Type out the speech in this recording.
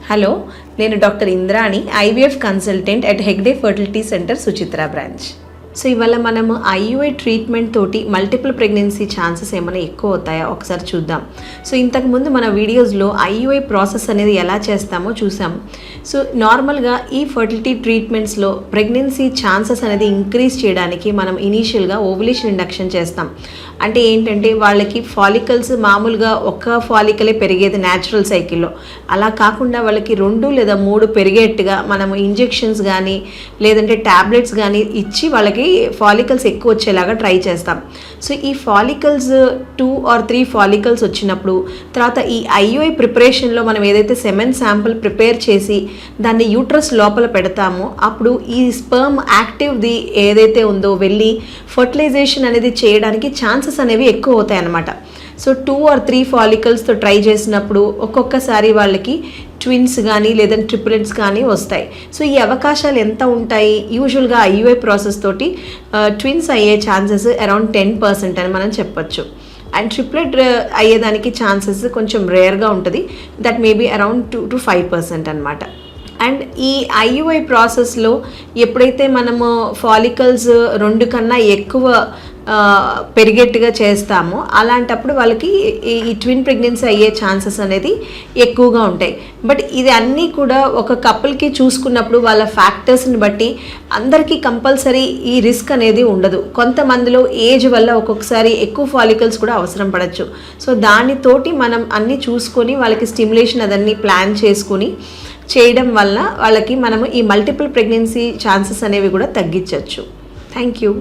Hello, నేను doctor Indrani, IVF consultant at Hegde fertility centre, Suchitra branch. So ఇవాళ మనము ఐయుఐ ట్రీట్మెంట్ తోటి మల్టిపుల్ ప్రెగ్నెన్సీ ఛాన్సెస్ ఏమైనా ఎక్కువ అవుతాయా ఒకసారి చూద్దాం. సో ఇంతకుముందు మన వీడియోస్లో ఐయుఐ ప్రాసెస్ అనేది ఎలా చేస్తామో చూసాం. సో నార్మల్గా ఈ ఫర్టిలిటీ ట్రీట్మెంట్స్లో ప్రెగ్నెన్సీ ఛాన్సెస్ అనేది ఇంక్రీజ్ చేయడానికి మనం ఇనీషియల్గా ఓవులేషన్ ఇండక్షన్ చేస్తాం. అంటే ఏంటంటే వాళ్ళకి ఫాలికల్స్ మామూలుగా ఒక్క ఫాలికలే పెరిగేది న్యాచురల్ సైకిల్లో, అలా కాకుండా వాళ్ళకి 2 లేదా 3 పెరిగేట్టుగా మనము ఇంజెక్షన్స్ కానీ లేదంటే ట్యాబ్లెట్స్ కానీ ఇచ్చి వాళ్ళకి ఫాలికల్స్ ఎక్కువ వచ్చేలాగా ట్రై చేస్తాం. సో ఈ ఫాలికల్స్ 2 or 3 ఫాలికల్స్ వచ్చినప్పుడు తర్వాత ఈ ఐయుఐ ప్రిపరేషన్లో మనం ఏదైతే సెమెన్ శాంపుల్ ప్రిపేర్ చేసి దాన్ని యూట్రస్ లోపల పెడతామో అప్పుడు ఈ స్పర్మ్ యాక్టివ్ది ఏదైతే ఉందో వెళ్ళి ఫర్టిలైజేషన్ అనేది చేయడానికి ఛాన్సెస్ అనేవి ఎక్కువ అవుతాయి అన్నమాట. సో 2 or 3 ఫాలికల్స్తో ట్రై చేసినప్పుడు ఒక్కొక్కసారి వాళ్ళకి ట్విన్స్ కానీ లేదంటే ట్రిపులెట్స్ కానీ వస్తాయి. సో ఈ అవకాశాలు ఎంత ఉంటాయి? యూజువల్గా ఐయుఐ ప్రాసెస్ తోటి ట్విన్స్ అయ్యే ఛాన్సెస్ అరౌండ్ 10% అని మనం చెప్పొచ్చు. అండ్ ట్రిప్లెట్ అయ్యేదానికి ఛాన్సెస్ కొంచెం రేర్గా ఉంటుంది, దట్ మేబీ అరౌండ్ 2 to 5% అనమాట. అండ్ ఈ ఐయుఐ ప్రాసెస్లో ఎప్పుడైతే మనము ఫాలికల్స్ 2 కన్నా ఎక్కువ పెరిగేట్టుగా చేస్తామో అలాంటప్పుడు వాళ్ళకి ఈ ట్విన్ ప్రెగ్నెన్సీ అయ్యే ఛాన్సెస్ అనేది ఎక్కువగా ఉంటాయి. బట్ ఇది అన్నీ కూడా ఒక కపుల్కి చూసుకున్నప్పుడు వాళ్ళ ఫ్యాక్టర్స్ని బట్టి అందరికీ కంపల్సరీ ఈ రిస్క్ అనేది ఉండదు. కొంతమందిలో ఏజ్ వల్ల ఒక్కొక్కసారి ఎక్కువ ఫాలికల్స్ కూడా అవసరం పడవచ్చు. సో దానితోటి మనం అన్నీ చూసుకొని వాళ్ళకి స్టిమ్యులేషన్ అదన్నీ ప్లాన్ చేసుకొని చేయడం వల్ల వాళ్ళకి మనము ఈ మల్టిపుల్ ప్రెగ్నెన్సీ ఛాన్సెస్ అనేవి కూడా తగ్గించవచ్చు. Thank you.